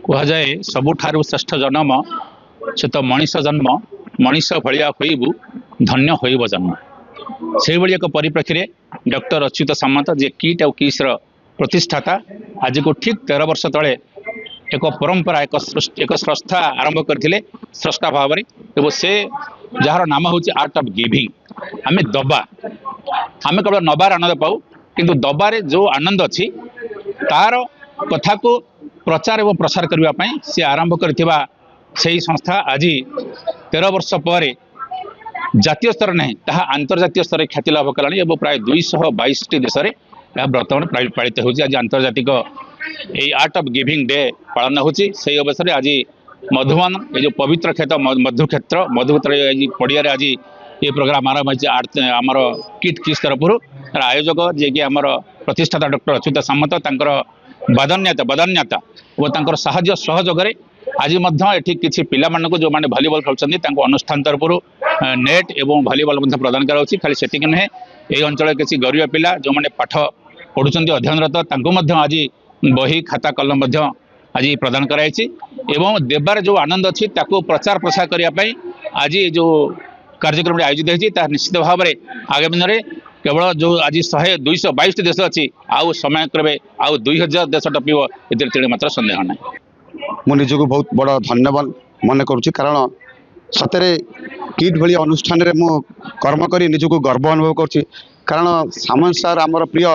କୁହାଯାଏ ସବୁଠାରୁ ଶ୍ରେଷ୍ଠ ଜନ୍ମ ସେ ତ ମଣିଷ ଜନ୍ମ ମଣିଷ ଭଳିଆ ହୋଇବୁ ଧନ୍ୟ ହୋଇବ ଜନ୍ମ। ସେଇଭଳି ଏକ ପରିପ୍ରେକ୍ଷୀରେ ଡକ୍ଟର ଅଚ୍ୟୁତ ସାମନ୍ତ ଯେ କିଟ୍ ଆଉ କିସ୍ର ପ୍ରତିଷ୍ଠାତା ଆଜିକୁ ଠିକ୍ 13 ବର୍ଷ ତଳେ ଏକ ପରମ୍ପରା ଏକ ସଂସ୍ଥା ଆରମ୍ଭ କରିଥିଲେ ସ୍ରଷ୍ଟା ଭାବରେ ଏବଂ ସେ ଯାହାର ନାମ ହେଉଛି ଆର୍ଟ ଅଫ୍ ଗିଭିଂ। ଆମେ ଦବା, ଆମେ କେବଳ ନବାର ଆନନ୍ଦ ପାଉ, କିନ୍ତୁ ଦବାରେ ଯେଉଁ ଆନନ୍ଦ ଅଛି ତାର କଥାକୁ ପ୍ରଚାର ଏବଂ ପ୍ରସାର କରିବା ପାଇଁ ସେ ଆରମ୍ଭ କରିଥିବା ସେହି ସଂସ୍ଥା ଆଜି 13 ବର୍ଷ ପରେ ଜାତୀୟ ସ୍ତର ନାହିଁ ତାହା ଆନ୍ତର୍ଜାତୀୟ ସ୍ତରରେ ଖ୍ୟାତି ଲାଭ କଲାଣି ଏବଂ ପ୍ରାୟ 222ଟି ଦେଶରେ ଏହା ବର୍ତ୍ତମାନ ପାଳିତ ହେଉଛି। ଆଜି ଆନ୍ତର୍ଜାତିକ এই আর্ট অফ গিভিং ডে পালন হচ্ছে। সেই অবসরে আজ মধুবন এই যে পবিত্র ক্ষেত্র মধুক্ষেত্র মধুক্ষেত্র পড়িয়ারে আজ এই প্রোগ্রাম আরম্ভ হয়েছে আমার কিট কিস তরফর। তার আয়োজক যে কি আমার প্রতিষ্ঠাতা ডক্টর অচ্ୟୁତ সামন্ত তাঁর বদান্যতা এবং তাঁর সাহায্য সহযোগরে আজ এটি কিছু পিলা যে ভলিবল খেলুচ্ছেন তাঁর অনুষ্ঠান তরফর নেট এবং ভলিবল প্রদান করা হচ্ছে। খালি সেটিকি নুহে এই অঞ্চলের কিছু গরিব পিলা যে পাঠ পড়ুচ্ছেন অধ্যয়নরত তাঁকু আজ বহি খাতা কলম আজ প্রদান कराई एवं देवार जो आनंद अच्छी प्रचार प्रसार करने आज जो कार्यक्रम आयोजित होती निश्चित भाव में आगामी दिन में केवल जो आज 222 देश अच्छी आउ समय क्रमे आउ 2000 देश टपिब ए मात्र सन्देह ना। मुझे बहुत बड़ा धन्यवाद मन करुच्ची कारण सतरे किट भली अनुष्ठान रे मु कर्म करी निजको गर्व अनुभव करुच्ची कारण सामंत सार आमर प्रिय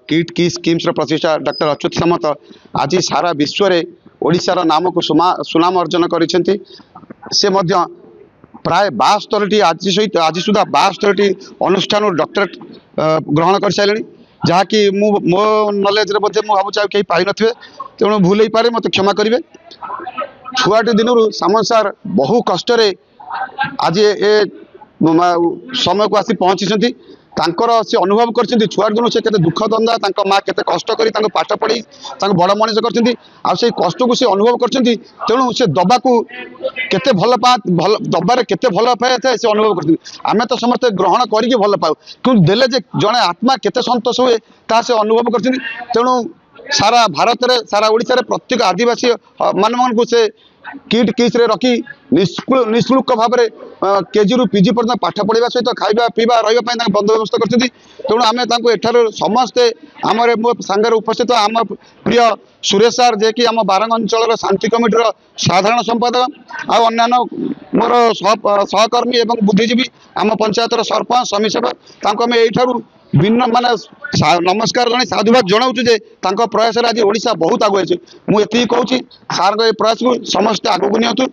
किट की स्कीम्स प्रतिष्ठा डॉक्टर अच्युत सामंत आज सारा विश्व रे ओडिशार नाम को सुनाम अर्जन करिसेंती। से मध्य प्राय 72टी आज सुधा 72टी अनुष्ठान डॉक्टरेट ग्रहण कर सारे जहाँकि मो नॉलेज रे मध्य मु भावुँ कहीं पाई नथिबे तेणु भूल ही पारे मत क्षमा करेंगे। छुआटी दिन सामंत सार बहु कष्ट आज ए समय को आसी पहुँची तांकर से अनुभव करछन्ती छुआ दिन से केते दुख दंदा तांको माँ केते कष्ट करी तांको पाठ पढ़ी तांको बड़ मनीष करछन्ती आ से कष्ट को से अनुभव करछन्ती तेणु से दबा को केते भल पा दबारे केते भल पाए था से अनुभव करछन्ती। आमे तो समस्त ग्रहण करिके भल पाऊ कि देले जे जने आत्मा केते संतोष हुए ता से अनुभव करछन्ती। तेणु सारा भारत रे सारा ओडिसा रे प्रत्येक आदिवासी मान को से किट किस रे रखी निःशुल्क भाव में केजी रु पीजी पर्यटन पाठ पढ़ा सहित खाଇବା पीवा रही बंदोबस्त कर। तेणु आम एठार समस्ते आम मो सांगे उपस्थित आम प्रिय सुरेश सार जे कि आम बारंग अंचल शांति कमिटर साधारण संपादक आन्य मोर सहकर्मी एवं बुद्धिजीवी आम पंचायतर सरपंच समिति सभा यू भिन्न माने नमस्कार जन साधुवाद जनाऊँ जे प्रयास आज ओडिशा बहुत आगे मुझे कहूँ सार प्रयास को समस्ते आगू नियंतु।